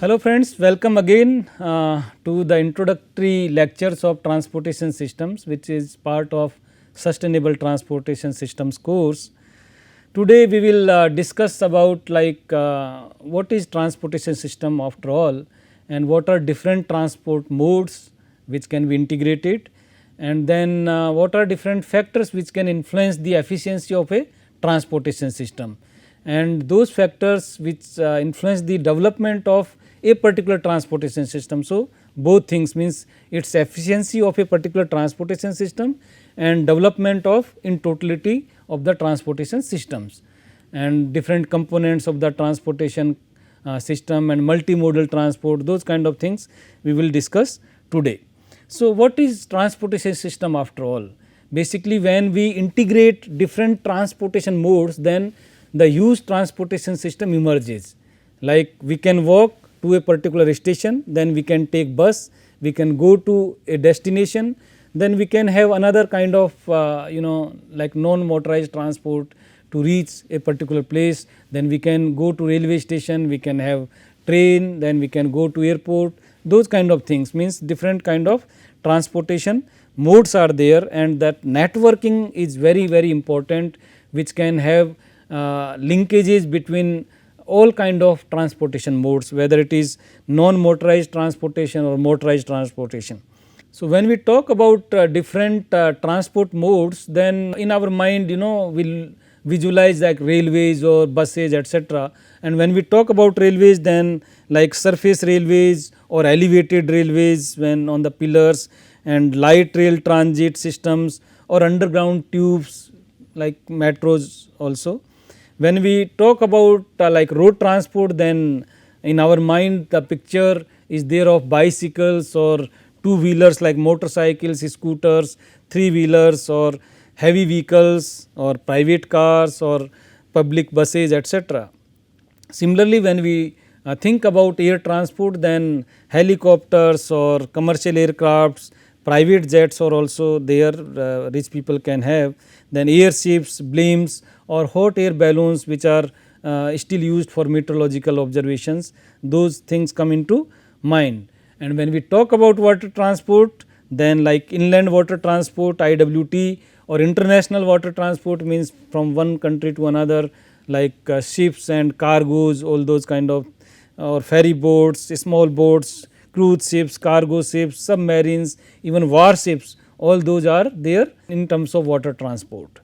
Hello friends, welcome again to the introductory lectures of transportation systems, which is part of sustainable transportation systems course. Today we will discuss about what is transportation system after all, and what are different transport modes which can be integrated, and then what are different factors which can influence the efficiency of a transportation system, and those factors which influence the development of a particular transportation system. So, both things means its efficiency of a particular transportation system and development of in totality of the transportation systems, and different components of the transportation system and multimodal transport, those kind of things we will discuss today. So, what is transportation system after all? Basically, when we integrate different transportation modes, then the huge transportation system emerges. Like we can walk to a particular station, then we can take bus, we can go to a destination, then we can have another kind of like non motorized transport to reach a particular place, then we can go to railway station, we can have train, then we can go to airport, those kind of things means different kind of transportation modes are there, and that networking is very important, which can have linkages between all kind of transportation modes, whether it is non motorized transportation or motorized transportation. So, when we talk about different transport modes, then in our mind we will visualize like railways or buses, etc. And when we talk about railways, then like surface railways or elevated railways when on the pillars, and light rail transit systems or underground tubes like metros also. When we talk about like road transport, then in our mind the picture is there of bicycles or two wheelers like motorcycles, scooters, three wheelers or heavy vehicles or private cars or public buses, etc. Similarly, when we think about air transport, then helicopters or commercial aircrafts, private jets are also there, rich people can have, then airships, blimps or hot air balloons which are still used for meteorological observations, those things come into mind. And when we talk about water transport, then like inland water transport IWT or international water transport means from one country to another, like ships and cargoes, all those kind of, or ferry boats, small boats, cruise ships, cargo ships, submarines, even warships, all those are there in terms of water transport.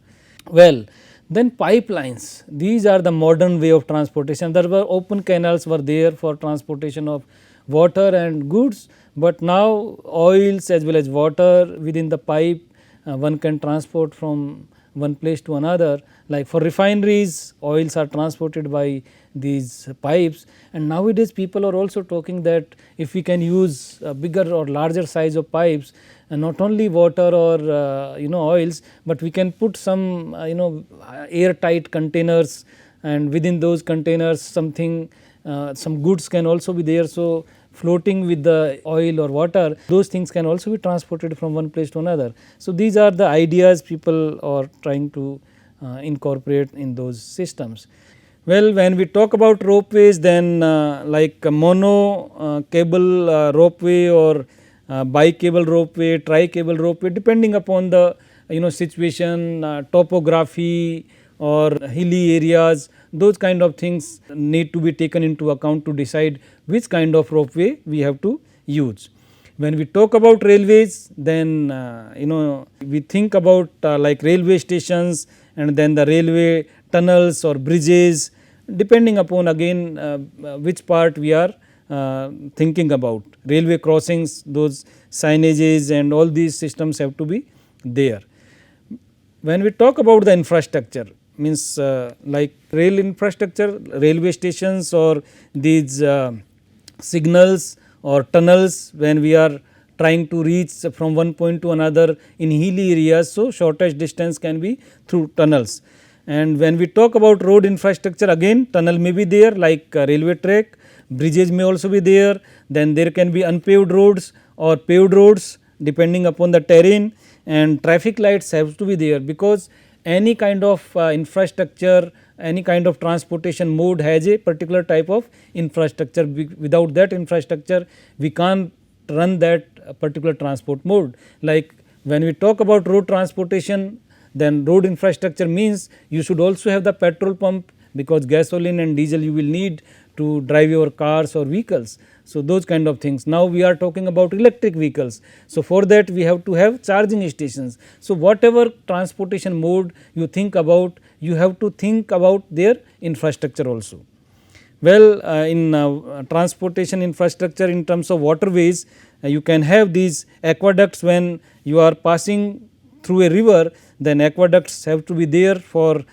Well, then pipelines, these are the modern way of transportation. There were open canals were there for transportation of water and goods, but now oils as well as water within the pipe one can transport from one place to another. Like for refineries, oils are transported by these pipes, and nowadays people are also talking that if we can use a bigger or larger size of pipes, and not only water or oils, but we can put some airtight containers, and within those containers something some goods can also be there. So, floating with the oil or water, those things can also be transported from one place to another. So, these are the ideas people are trying to incorporate in those systems. Well, when we talk about ropeways, then like mono cable ropeway or bi-cable ropeway, tri-cable ropeway, depending upon the situation, topography or hilly areas, those kind of things need to be taken into account to decide which kind of ropeway we have to use. When we talk about railways, then we think about like railway stations, and then the railway tunnels or bridges, depending upon again which part we are thinking about. Railway crossings, those signages and all these systems have to be there. When we talk about the infrastructure, means like rail infrastructure, railway stations or these signals or tunnels, when we are trying to reach from one point to another in hilly areas, so shortest distance can be through tunnels. And when we talk about road infrastructure, again tunnel may be there like railway track, bridges may also be there, then there can be unpaved roads or paved roads depending upon the terrain, and traffic lights have to be there, because any kind of infrastructure any kind of transportation mode has a particular type of infrastructure. Without that infrastructure we can't run that particular transport mode. Like when we talk about road transportation, then road infrastructure means you should also have the petrol pump, because gasoline and diesel you will need to drive your cars or vehicles. So, those kind of things. Now, we are talking about electric vehicles. So, for that we have to have charging stations. So, whatever transportation mode you think about, you have to think about their infrastructure also. Well, in transportation infrastructure in terms of waterways, you can have these aqueducts. When you are passing through a river, then aqueducts have to be there for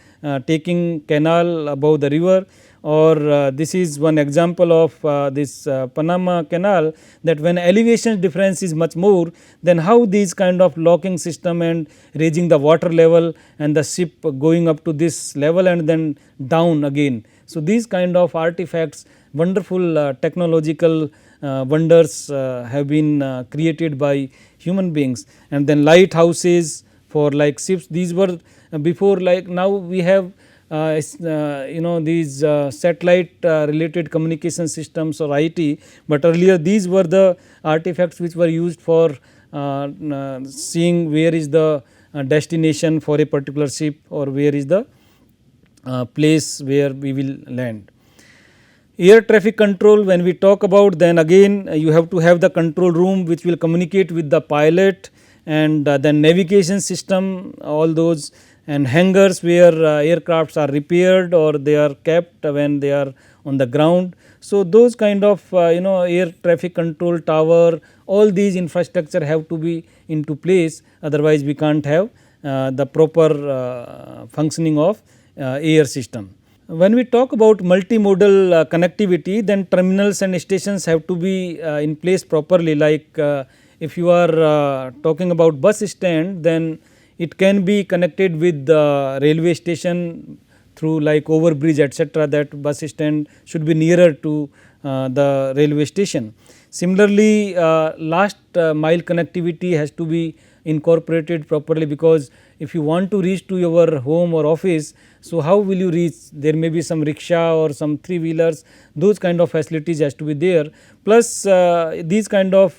taking canal above the river. Or this is one example of this Panama Canal, that when elevation difference is much more, then how these kind of locking system and raising the water level and the ship going up to this level and then down again. So, these kind of artifacts, wonderful technological wonders have been created by human beings. And then lighthouses for like ships, these were before, like now we have these satellite related communication systems or IT, but earlier these were the artifacts which were used for seeing where is the destination for a particular ship, or where is the place where we will land. Air traffic control, when we talk about, then again you have to have the control room which will communicate with the pilot, and then navigation system, all those, and hangars where aircrafts are repaired or they are kept when they are on the ground. So, those kind of air traffic control tower, all these infrastructure have to be into place, otherwise we can't have the proper functioning of air system. When we talk about multimodal connectivity, then terminals and stations have to be in place properly. Like if you are talking about bus stand, then it can be connected with the railway station through like overbridge etc., that bus stand should be nearer to the railway station. Similarly, last mile connectivity has to be incorporated properly, because if you want to reach to your home or office, so how will you reach? There may be some rickshaw or some three wheelers, those kind of facilities has to be there. Plus these kind of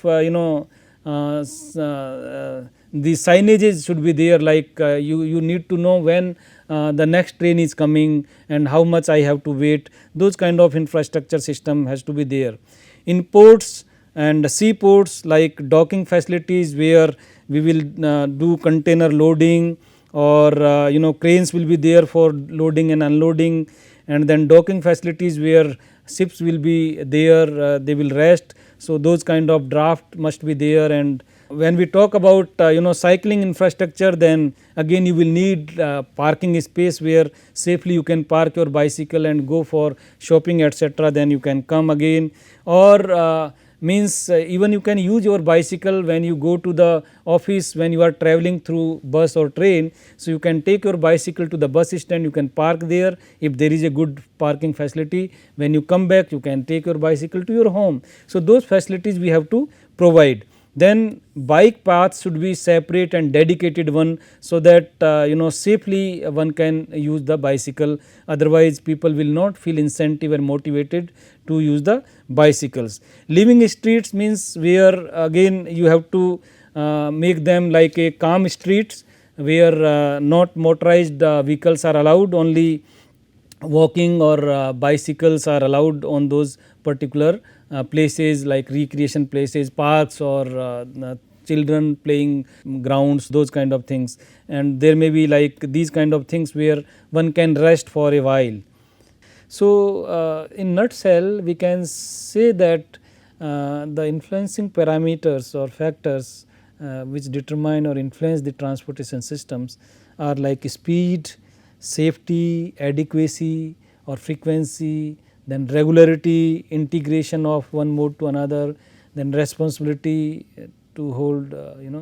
the signages should be there, like you need to know when the next train is coming and how much I have to wait. Those kind of infrastructure system has to be there. In ports and seaports, like docking facilities where we will do container loading, or cranes will be there for loading and unloading, and then docking facilities where ships will be there, they will rest. So, those kind of draft must be there. And when we talk about cycling infrastructure, then again you will need parking space where safely you can park your bicycle and go for shopping etc., then you can come again. Or means even you can use your bicycle when you go to the office, when you are traveling through bus or train. So, you can take your bicycle to the bus stand, you can park there if there is a good parking facility. When you come back, you can take your bicycle to your home. So, those facilities we have to provide. Then bike paths should be separate and dedicated one, so that safely one can use the bicycle, otherwise people will not feel incentive and motivated to use the bicycles. Living streets means where again you have to make them like a calm streets, where not motorized vehicles are allowed, only walking or bicycles are allowed on those particular places, like recreation places, parks, or children playing grounds, those kind of things. And there may be like these kind of things where one can rest for a while. So, in nutshell we can say that the influencing parameters or factors which determine or influence the transportation systems are like speed, safety, adequacy or frequency, then regularity, integration of one mode to another, then responsibility to hold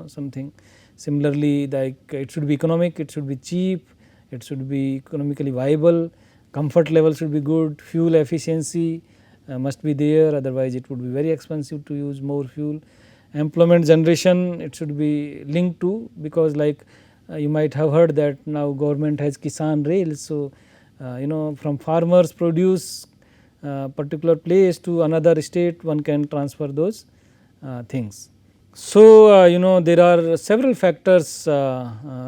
something. Similarly, like it should be economic, it should be cheap, it should be economically viable, comfort level should be good, fuel efficiency must be there, otherwise it would be very expensive to use more fuel. Employment generation, it should be linked to, because like you might have heard that now government has Kisan Rail. So, from farmers produce particular place to another state, one can transfer those things. So, there are several factors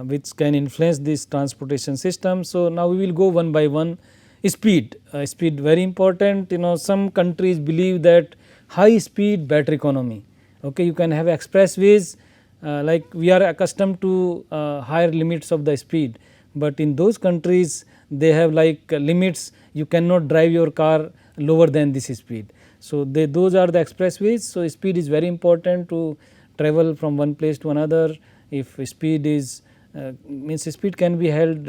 which can influence this transportation system. So, now we will go one by one. Speed, speed very important. Some countries believe that high speed better economy. Okay, you can have expressways, like we are accustomed to higher limits of the speed, but in those countries they have like limits, you cannot drive your car lower than this speed. So, those are the expressways. So, speed is very important to travel from one place to another. If speed is means speed can be held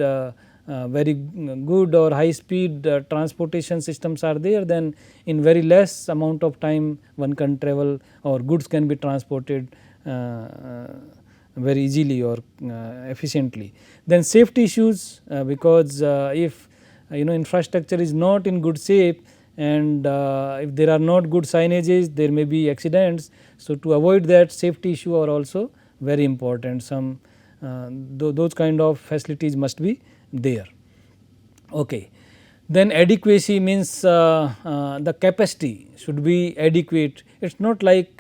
very good or high speed transportation systems are there, then in very less amount of time one can travel or goods can be transported very easily or efficiently. Then safety issues, because if infrastructure is not in good shape, and if there are not good signages, there may be accidents. So, to avoid that, safety issue are also very important. Some those kind of facilities must be there. Okay. Then adequacy means the capacity should be adequate. It is not like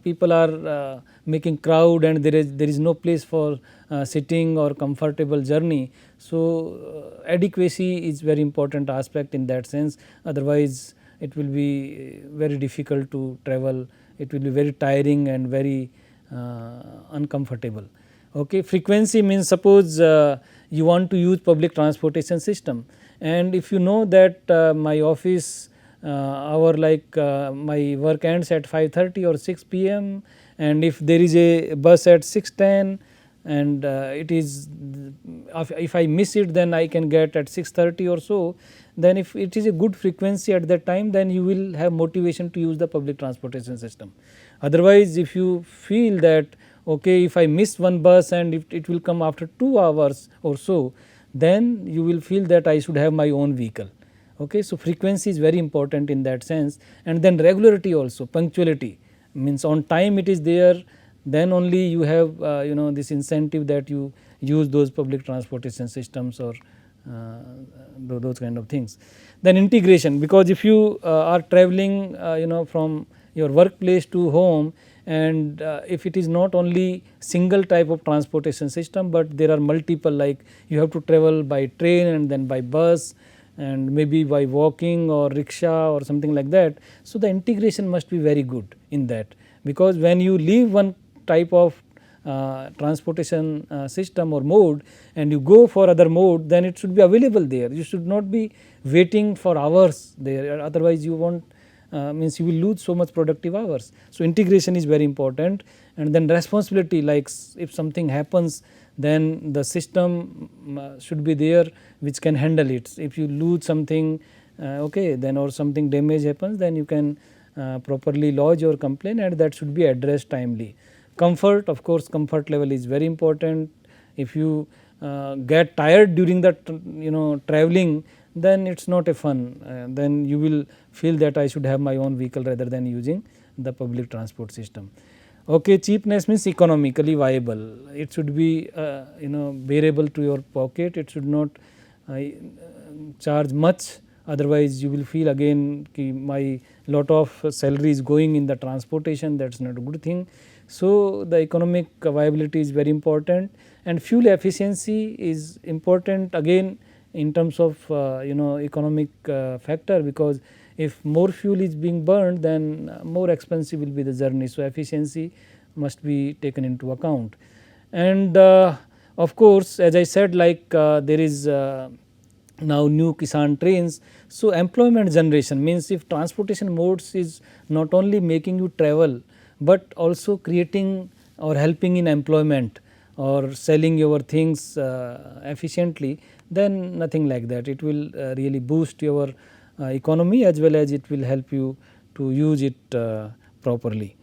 people are making crowd and there is no place for sitting or comfortable journey. So, adequacy is very important aspect in that sense, otherwise it will be very difficult to travel, it will be very tiring and very uncomfortable. Okay. Frequency means suppose you want to use public transportation system, and if you know that my office hour, like my work ends at 5:30 or 6 p.m. and if there is a bus at 6:10 and it is if I miss it, then I can get at 6:30 or so, then if it is a good frequency at that time, then you will have motivation to use the public transportation system. Otherwise, if you feel that okay, if I miss one bus and if it will come after 2 hours or so, then you will feel that I should have my own vehicle. Okay. So, frequency is very important in that sense, and then regularity also, punctuality means on time it is there, then only you have this incentive that you use those public transportation systems or those kind of things. Then integration, because if you are traveling from your workplace to home, and if it is not only single type of transportation system, but there are multiple, like you have to travel by train and then by bus and maybe by walking or rickshaw or something like that. So, the integration must be very good in that, because when you leave one type of transportation system or mode and you go for other mode, then it should be available there. You should not be waiting for hours there, otherwise you won't means you will lose so much productive hours. So, integration is very important, and then responsibility, like if something happens, then the system should be there which can handle it. If you lose something okay, then or something damage happens, then you can properly lodge your complaint and that should be addressed timely. Comfort, of course, comfort level is very important. If you get tired during that traveling, then it is not a fun, then you will feel that I should have my own vehicle rather than using the public transport system. Okay. Cheapness means economically viable, it should be bearable to your pocket, it should not charge much, otherwise you will feel again ki my lot of salary is going in the transportation, that is not a good thing. So, the economic viability is very important, and fuel efficiency is important again in terms of economic factor, because if more fuel is being burned, then more expensive will be the journey. So, efficiency must be taken into account, and of course, as I said, like there is now new Kisan trains. So, employment generation means if transportation modes is not only making you travel, but also creating or helping in employment or selling your things efficiently, then nothing like that. It will really boost your economy as well as it will help you to use it properly.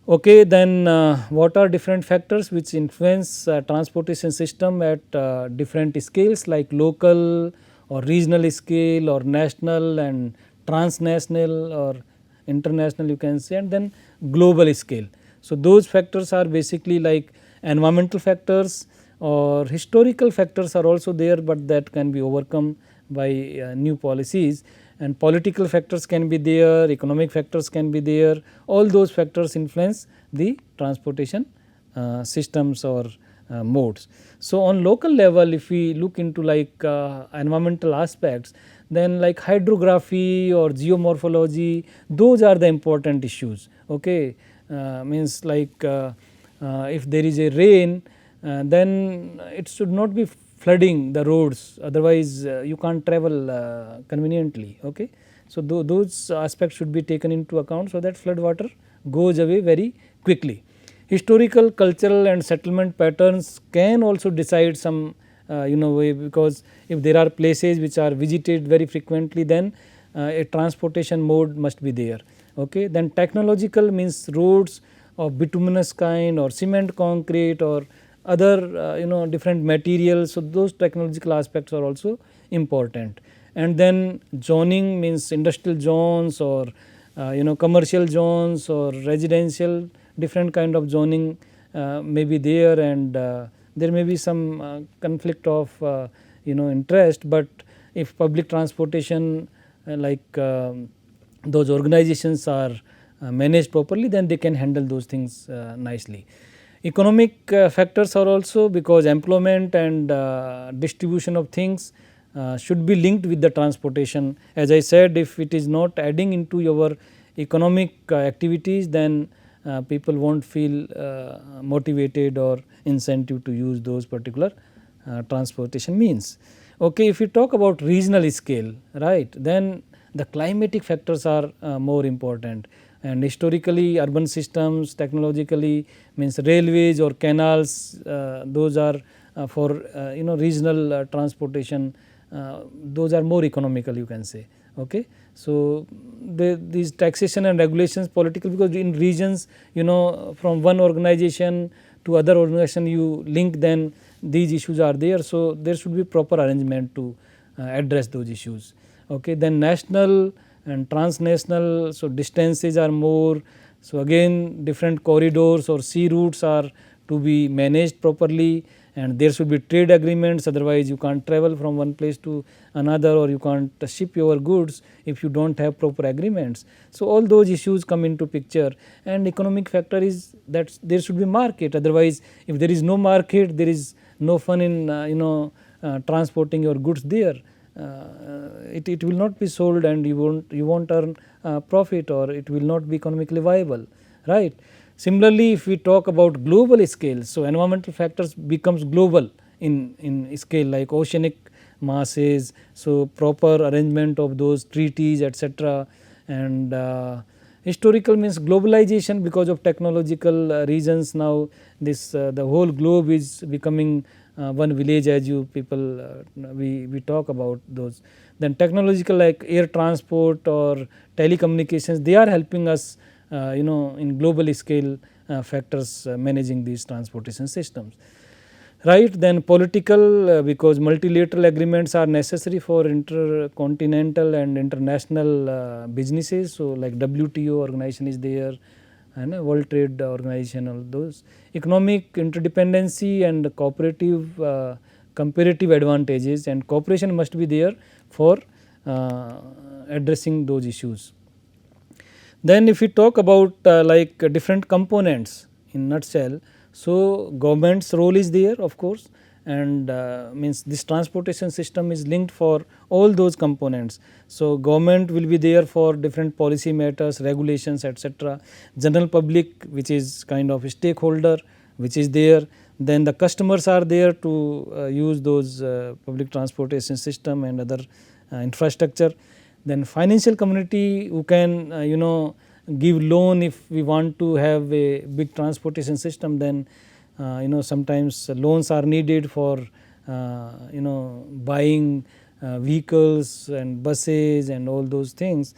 Okay, then what are different factors which influence transportation system at different scales, like local or regional scale or national and transnational or international you can say, and then global scale. So, those factors are basically like environmental factors or historical factors are also there, but that can be overcome by new policies, and political factors can be there, economic factors can be there, all those factors influence the transportation systems or modes. So, on local level, if we look into like environmental aspects, then like hydrography or geomorphology, those are the important issues. Okay, means like if there is a rain, then it should not be flooding the roads, otherwise you can't travel conveniently. Okay. So, those aspects should be taken into account, so that flood water goes away very quickly. Historical, cultural and settlement patterns can also decide some way, because if there are places which are visited very frequently, then a transportation mode must be there. Okay. Then technological means roads of bituminous kind or cement concrete or other different materials. So, those technological aspects are also important. And then zoning means industrial zones or commercial zones or residential, different kind of zoning may be there, and there may be some conflict of interest, but if public transportation those organizations are managed properly, then they can handle those things nicely. Economic factors are also, because employment and distribution of things should be linked with the transportation. As I said, if it is not adding into your economic activities, then people won't feel motivated or incentive to use those particular transportation means. Okay, if you talk about regional scale, right, then the climatic factors are more important, and historically urban systems, technologically means railways or canals, those are for regional transportation, those are more economical, you can say. Okay. So, these taxation and regulations political, because in regions from one organization to other organization you link, then these issues are there. So, there should be proper arrangement to address those issues. Okay. Then national and transnational, so distances are more. So, again different corridors or sea routes are to be managed properly, and there should be trade agreements, otherwise you can't travel from one place to another, or you can't ship your goods if you do not have proper agreements. So, all those issues come into picture, and economic factor is that there should be market, otherwise if there is no market, there is no fun in transporting your goods there. It will not be sold, and you won't earn profit, or it will not be economically viable, right. Similarly, if we talk about global scale, so environmental factors becomes global in scale, like oceanic masses, so proper arrangement of those treaties, etc. And historical means globalization, because of technological reasons, now this the whole globe is becoming one village, as you people we talk about those. Then technological, like air transport or telecommunications, they are helping us in global scale factors managing these transportation systems, right. Then political, because multilateral agreements are necessary for intercontinental and international businesses. So, like WTO organization is there, and World Trade Organization, all those. Economic interdependency and cooperative comparative advantages, and cooperation must be there for addressing those issues. Then if we talk about like different components in nutshell, so government's role is there, of course, and means this transportation system is linked for all those components. So, government will be there for different policy matters, regulations, etc. General public, which is kind of a stakeholder, which is there. Then the customers are there to use those public transportation system and other infrastructure. Then financial community, who can give loan if we want to have a big transportation system, then sometimes loans are needed for buying vehicles and buses and all those things.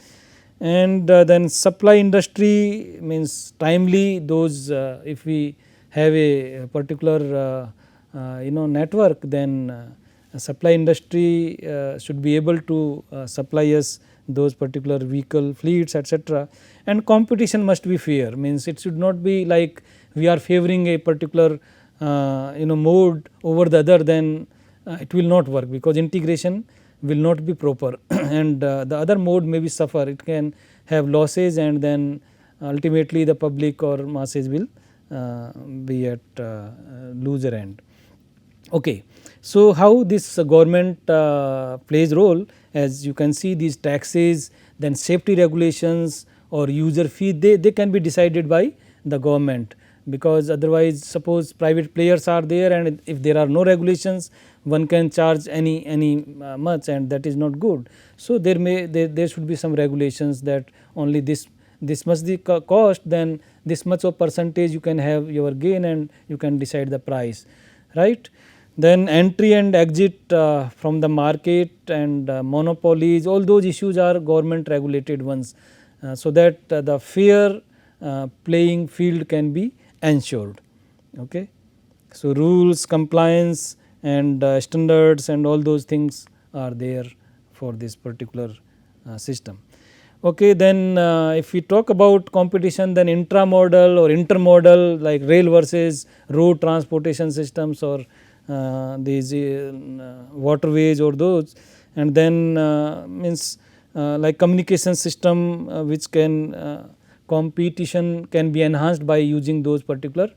And then supply industry means timely those, if we have a particular network, then supply industry should be able to supply us those particular vehicle fleets, etc. And competition must be fair, means it should not be like we are favoring a particular mode over the other, then it will not work, because integration will not be proper and the other mode may be suffer, it can have losses and then ultimately the public or masses will be at loser end. Okay. So, how this government plays role, as you can see these taxes, then safety regulations or user fee, they can be decided by the government, because otherwise suppose private players are there and if there are no regulations one can charge any much and that is not good. So, there should be some regulations that only this much the cost, then this much of percentage you can have your gain and you can decide the price, right. Then entry and exit from the market and monopolies, all those issues are government regulated ones, so that the fair playing field can be ensured. Okay. So, rules, compliance and standards and all those things are there for this particular system. Okay, then if we talk about competition, then intramodal or intermodal like rail versus road transportation systems or these waterways or those, and then means like communication system which can competition can be enhanced by using those particular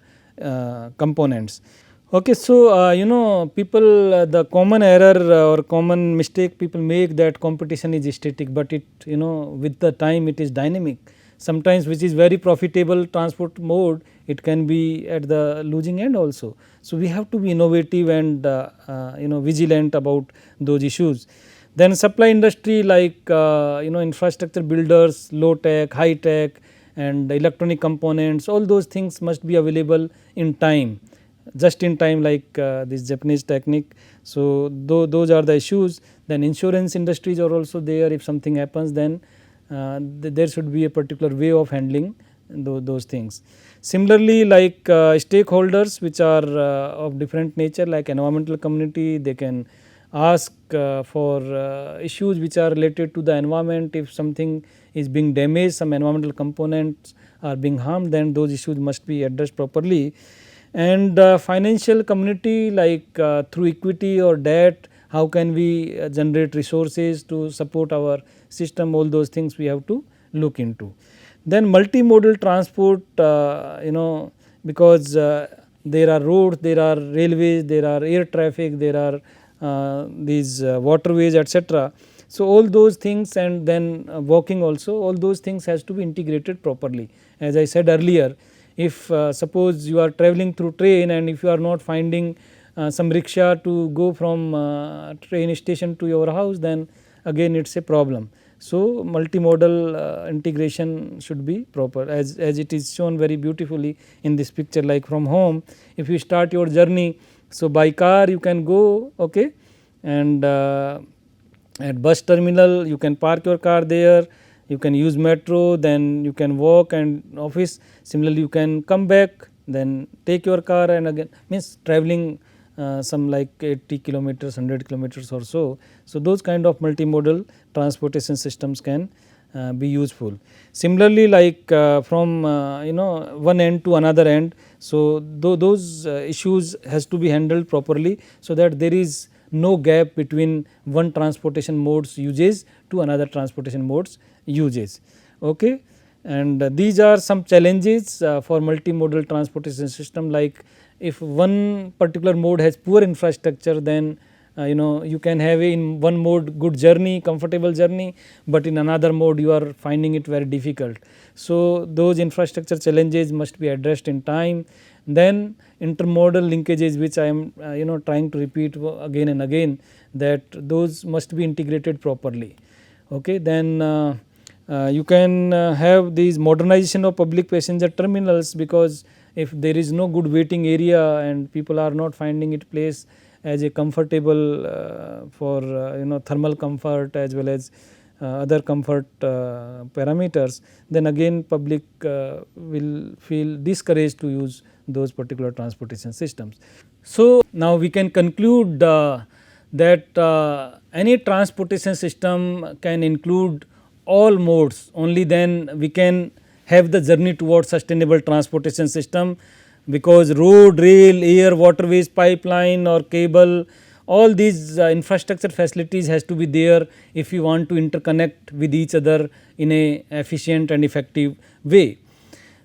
components. Okay, so you know people the common error or common mistake people make that competition is static, but it you know with the time it is dynamic. Sometimes which is very profitable transport mode, it can be at the losing end also. So, we have to be innovative and you know vigilant about those issues. Then supply industry like you know infrastructure builders, low tech, high tech and electronic components, all those things must be available in time, just in time like this Japanese technique. So, those are the issues. Then insurance industries are also there, if something happens then there should be a particular way of handling those things. Similarly, like stakeholders which are of different nature like environmental community, they can ask for issues which are related to the environment. If something is being damaged, some environmental components are being harmed, then those issues must be addressed properly. And financial community like through equity or debt, how can we generate resources to support our system, all those things we have to look into. Then multimodal transport you know because there are roads, there are railways, there are air traffic, there are these waterways etc. So, all those things and then walking also, all those things has to be integrated properly. As I said earlier, if suppose you are travelling through train and if you are not finding some rickshaw to go from train station to your house, then again it is a problem. So, multimodal integration should be proper, as it is shown very beautifully in this picture. Like from home, if you start your journey, so by car you can go, okay, and at bus terminal you can park your car there, you can use metro, then you can walk and office. Similarly, you can come back, then take your car and again means travelling some like 80 kilometers, 100 kilometers or so. So, those kind of multimodal transportation systems can be useful. Similarly, like from you know one end to another end, so those issues has to be handled properly, so that there is no gap between one transportation modes usage to another transportation modes usage. Okay. And these are some challenges for multimodal transportation system, like if one particular mode has poor infrastructure, then you know you can have in one mode good journey, comfortable journey, but in another mode you are finding it very difficult. So, those infrastructure challenges must be addressed in time. Then intermodal linkages, which I am you know trying to repeat again and again, that those must be integrated properly. Okay. Then you can have these modernization of public passenger terminals, because if there is no good waiting area and people are not finding it place as a comfortable for you know thermal comfort as well as other comfort parameters, then again public will feel discouraged to use those particular transportation systems. So, now we can conclude that any transportation system can include all modes, only then we can have the journey towards sustainable transportation system, because road, rail, air, waterways, pipeline or cable, all these infrastructure facilities has to be there if you want to interconnect with each other in a efficient and effective way.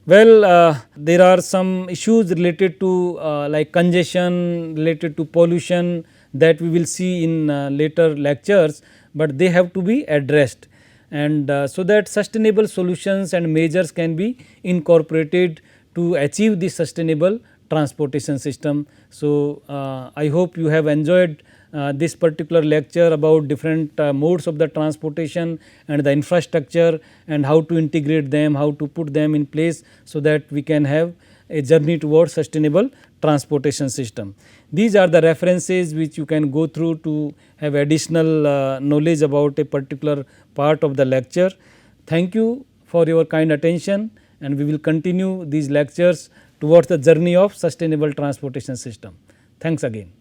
Well, there are some issues related to like congestion, related to pollution, that we will see in later lectures, but they have to be addressed, and so that sustainable solutions and measures can be incorporated to achieve the sustainable transportation system. So, I hope you have enjoyed this particular lecture about different modes of the transportation and the infrastructure, and how to integrate them, how to put them in place, so that we can have a journey towards sustainable transportation system. These are the references which you can go through to have additional knowledge about a particular part of the lecture. Thank you for your kind attention, and we will continue these lectures towards the journey of sustainable transportation system. Thanks again.